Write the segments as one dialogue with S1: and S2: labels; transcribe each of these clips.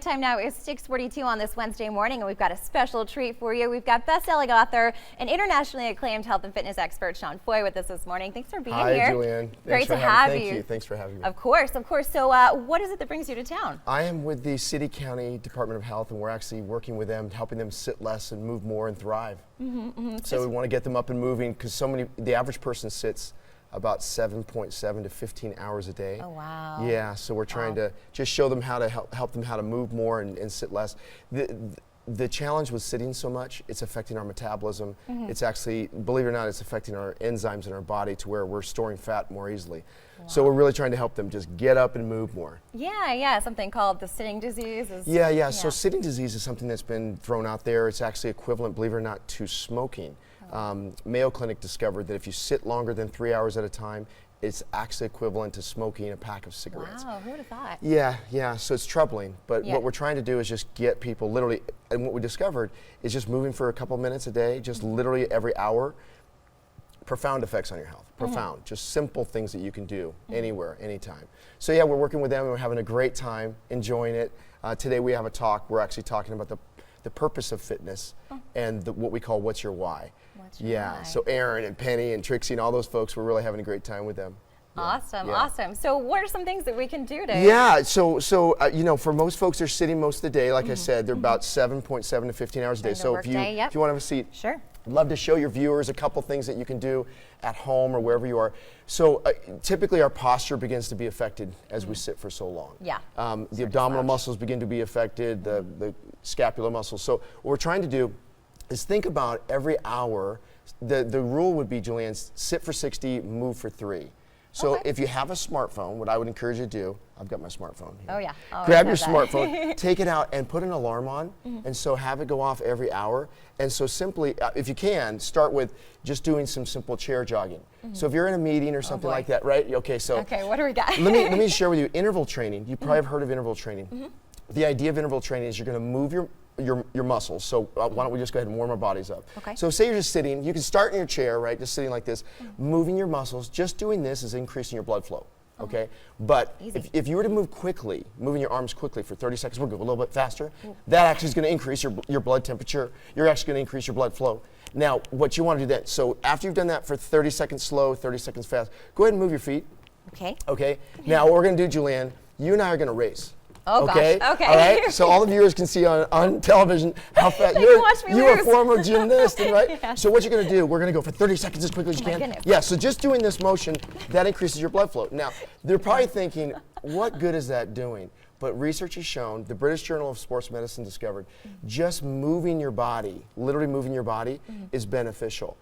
S1: Time now is 6:42 on this Wednesday morning, and we've got a special treat for you. We've got best-selling author and internationally acclaimed health and fitness expert Sean Foy with us this morning. Thanks for being here.
S2: Hi, Julianne.
S1: Great to have you.
S2: Thank you. Thanks for having me.
S1: Of course. So what is it that brings you to town?
S2: I am with the City County Department of Health, and we're actually working with them, helping them sit less and move more and thrive. So we want to get them up and moving because the average person sits about 7.7 to 15 hours a day.
S1: Oh, wow.
S2: Yeah, so we're trying to just show them how to help them how to move more and sit less. The challenge with sitting so much, it's affecting our metabolism. It's actually, believe it or not, it's affecting our enzymes in our body to where we're storing fat more easily. Wow. So we're really trying to help them just get up and move more. Yeah,
S1: something called the sitting disease.
S2: Yeah, so sitting disease is something that's been thrown out there. It's actually equivalent, believe it or not, to smoking. Mayo Clinic discovered that if you sit longer than 3 hours at a time, it's actually equivalent to smoking a pack of cigarettes.
S1: Wow, who would have thought?
S2: Yeah, so it's troubling. But what we're trying to do is just get people literally, and what we discovered is just moving for a couple minutes a day, just literally every hour. Profound effects on your health, profound. Just simple things that you can do anywhere, anytime. So yeah, we're working with them and we're having a great time, enjoying it. Today we have a talk, we're actually talking about the purpose of fitness and what we call what's your why. So Aaron and Penny and Trixie and all those folks, we're really having a great time with them.
S1: Awesome. So what are some things that we can do to?
S2: You know, for most folks, they're sitting most of the day. Like I said, they're about 7.7 to 15 hours a day. So if you want to have a seat,
S1: sure.
S2: I'd love to show your viewers a couple things that you can do at home or wherever you are. So typically our posture begins to be affected as we sit for so long. The abdominal muscles begin to be affected, the scapular muscles. So what we're trying to do is think about every hour. The rule would be, Julianne, sit for 60, move for 3. So if you have a smartphone, what I would encourage you to do, I've got my smartphone here. Grab your smartphone, take it out and put an alarm on, and so have it go off every hour. And so simply, if you can, start with just doing some simple chair jogging. So if you're in a meeting or something like that, right? Okay,
S1: what do we got?
S2: let me share with you interval training. You probably have heard of interval training. The idea of interval training is you're going to move your muscles. So why don't we just go ahead and warm our bodies up. So say you're just sitting, you can start in your chair, right, just sitting like this, moving your muscles. Just doing this is increasing your blood flow, okay? But if you were to move quickly, moving your arms quickly for 30 seconds, we'll go a little bit faster, that actually is going to increase your blood temperature. You're actually going to increase your blood flow. Now, what you want to do then, so after you've done that for 30 seconds slow, 30 seconons fast, go ahead and move your feet. Okay? Now, what we're going to do, Julianne, you and I are going to race.
S1: Okay.
S2: All right. So all the viewers can see on television how fast you're a former gymnast, right? So what you're going to do? We're going to go for 30 seconds as quickly as you can.
S1: Goodness.
S2: Yeah. So just doing this motion that increases your blood flow. Now they're probably thinking, what good is that doing? But research has shown, the British Journal of Sports Medicine discovered, just moving your body, literally moving your body, is beneficial.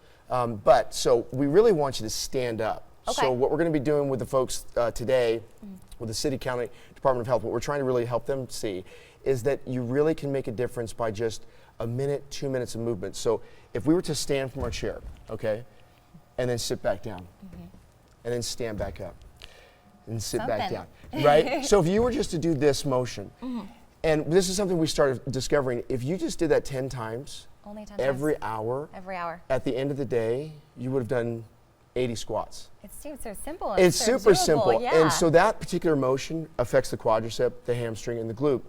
S2: So we really want you to stand up. So what we're going to be doing with the folks today, with the City County Department of Health, what we're trying to really help them see is that you really can make a difference by just a minute, 2 minutes of movement. So if we were to stand from our chair, and then sit back down, and then stand back up, and sit back down, right? So if you were just to do this motion, and this is something we started discovering, if you just did that 10 times, every hour, at the end of the day, you would have done 80 squats.
S1: It seems so simple.
S2: It's super simple. And so that particular motion affects the quadricep, the hamstring, and the glute.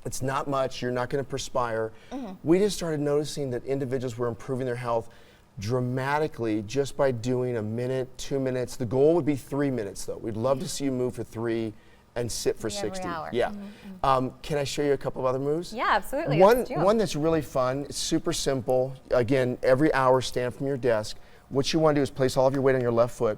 S2: It's not much. You're not going to perspire. We just started noticing that individuals were improving their health dramatically just by doing a minute, 2 minutes. The goal would be 3 minutes, though. We'd love to see you move for 3 and sit for 60. Can I show you a couple of other moves?
S1: Yeah, absolutely.
S2: One that's really fun. It's super simple. Again, every hour, stand from your desk. What you want to do is place all of your weight on your left foot.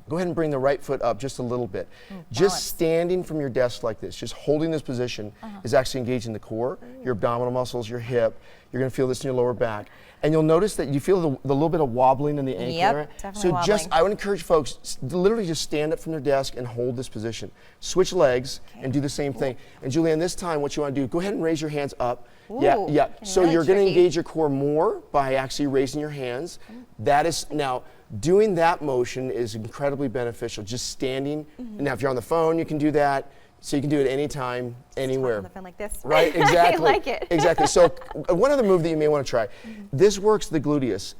S2: Go ahead and bring the right foot up just a little bit. Just standing from your desk like this, just holding this position is actually engaging the core, your abdominal muscles, your hip. You're going to feel this in your lower back. And you'll notice that you feel the little bit of wobbling in the ankle. So I would encourage folks to literally just stand up from their desk and hold this position. Switch legs and do the same thing. And Julianne, this time what you want to do, go ahead and raise your hands up. So you're going to engage your core more by actually raising your hands. That is, now doing that motion is incredibly beneficial. Just standing. Now if you're on the phone, you can do that. So you can do it anytime, anywhere.
S1: On the phone like this.
S2: Right, exactly.
S1: I like it.
S2: Exactly. So one other move that you may want to try. This works the gluteus.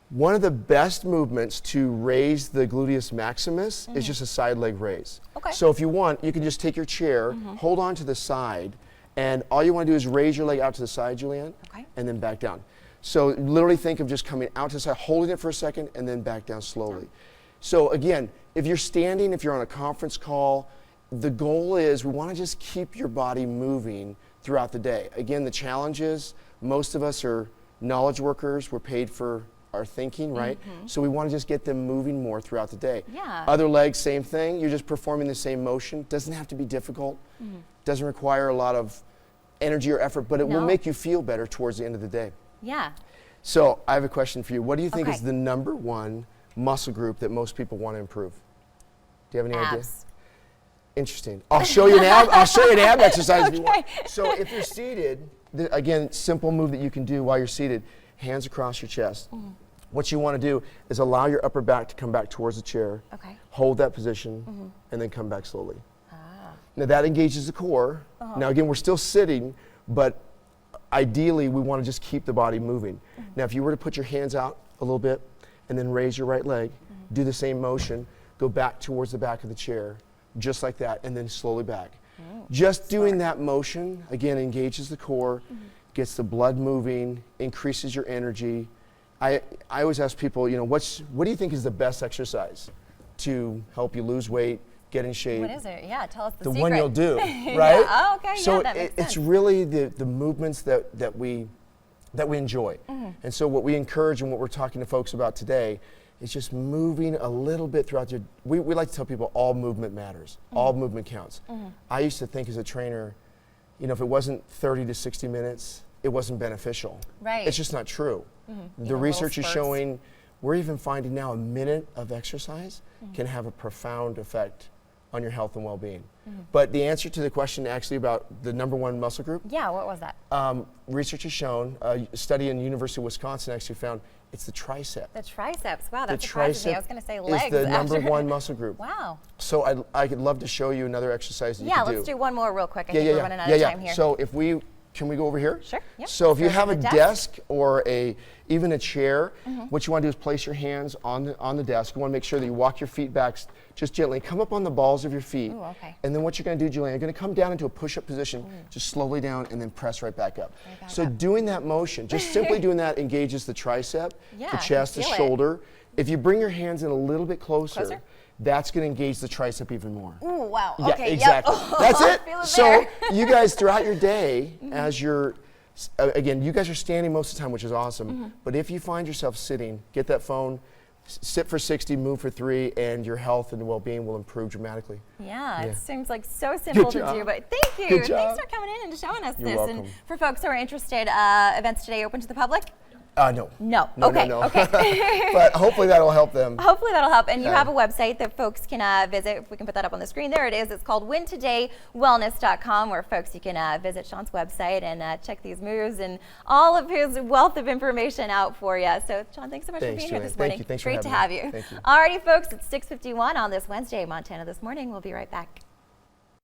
S2: One of the best movements to raise the gluteus maximus is just a side leg raise. So if you want, you can just take your chair, hold on to the side, And all you want to do is raise your leg out to the side, Julianne, and then back down. So literally think of just coming out to the side, holding it for a second, and then back down slowly. So again, if you're standing, if you're on a conference call, the goal is we want to just keep your body moving throughout the day. Again, the challenge is most of us are knowledge workers. We're paid for our thinking, right? So we want to just get them moving more throughout the day.
S1: Yeah.
S2: Other legs, same thing. You're just performing the same motion. Doesn't have to be difficult. Doesn't require a lot of energy or effort, but it will make you feel better towards the end of the day.
S1: Yeah.
S2: So I have a question for you. What do you think
S1: Okay.
S2: is the #1 muscle group that most people want to improve? Do you have any idea?
S1: Abs.
S2: Interesting. I'll show you an ab. I'll show you an ab exercise if you want. So if you're seated, again, simple move that you can do while you're seated. Hands across your chest. What you want to do is allow your upper back to come back towards the chair.
S1: Okay.
S2: Hold that position, and then come back slowly. Now that engages the core. Now again, we're still sitting, but ideally we want to just keep the body moving. Now if you were to put your hands out a little bit and then raise your right leg, do the same motion, go back towards the back of the chair, just like that, and then slowly back. Just doing that motion, again, engages the core, gets the blood moving, increases your energy. I always ask people, you know, what do you think is the best exercise to help you lose weight, get in shape?
S1: What is it? Yeah, tell us the
S2: The
S1: secret.
S2: one you'll do, right?
S1: Yeah. Oh, okay.
S2: So
S1: yeah, that makes
S2: it's
S1: sense.
S2: really the movements that we enjoy. And so what we encourage and what we're talking to folks about today is just moving a little bit throughout your, we like to tell people all movement matters, all movement counts. I used to think as a trainer, you know, if it wasn't 30 to 60 minutes, it wasn't beneficial.
S1: Right.
S2: It's just not true. The
S1: Even
S2: research is
S1: little spurts.
S2: showing, we're even finding now a minute of exercise can have a profound effect on your health and well-being. But the answer to the question actually about the #1 muscle group,
S1: Yeah, what was that?
S2: research has shown, a study in the University of Wisconsin actually found it's the tricep.
S1: The triceps. Wow,
S2: The
S1: that surprises me. I
S2: tricep
S1: was going to say legs.
S2: is the
S1: after.
S2: #1 muscle group.
S1: Wow.
S2: So I'd love to show you another exercise that you
S1: Yeah,
S2: can
S1: let's do one more real quick. I think we're running out
S2: yeah,
S1: of
S2: yeah.
S1: time here.
S2: So can we go over here?
S1: Sure, yep.
S2: So if you
S1: So
S2: have a
S1: the
S2: desk or even a chair, what you want to do is place your hands on the desk. You want to make sure that you walk your feet back just gently. Come up on the balls of your feet.
S1: Ooh, okay.
S2: And then what you're going to do, Julianne, you're going to come down into a push-up position, just slowly down, and then press right back up. So doing that motion, just simply doing that engages the tricep,
S1: Yeah, I
S2: the
S1: can
S2: chest, the
S1: feel it.
S2: shoulder. If you bring your hands in a little bit closer,
S1: Closer?
S2: that's going to engage the tricep even more.
S1: Ooh, wow.
S2: Yeah,
S1: Okay,
S2: exactly.
S1: Yep.
S2: That's
S1: I
S2: it.
S1: feel
S2: So
S1: there.
S2: you guys, throughout your day, as you're, again, you guys are standing most of the time, which is awesome. But if you find yourself sitting, get that phone, sit for 60, move for 3, and your health and well-being will improve dramatically.
S1: Yeah,
S2: Yeah.
S1: it seems like so simple to
S2: job.
S1: do, but thank you.
S2: Good job.
S1: Thanks for coming in and showing us
S2: You're
S1: this.
S2: welcome.
S1: And for folks who are interested, events today open to the public?
S2: No.
S1: No.
S2: No,
S1: Okay.
S2: no, no.
S1: Okay.
S2: But hopefully that'll help them.
S1: Hopefully that'll help. And you
S2: Yeah.
S1: have a website that folks can visit. If we can put that up on the screen, there it is. It's called wintodaywellness.com, where folks you can visit Sean's website and check these moves and all of his wealth of information out for you. So, Sean, thanks so much for
S2: Thanks,
S1: being here
S2: Julianne.
S1: this
S2: Thank
S1: morning.
S2: you. Thanks for
S1: Great to
S2: having
S1: have
S2: me.
S1: you.
S2: Thank you.
S1: Alrighty, folks, it's 6:51 on this Wednesday, Montana This Morning. We'll be right back.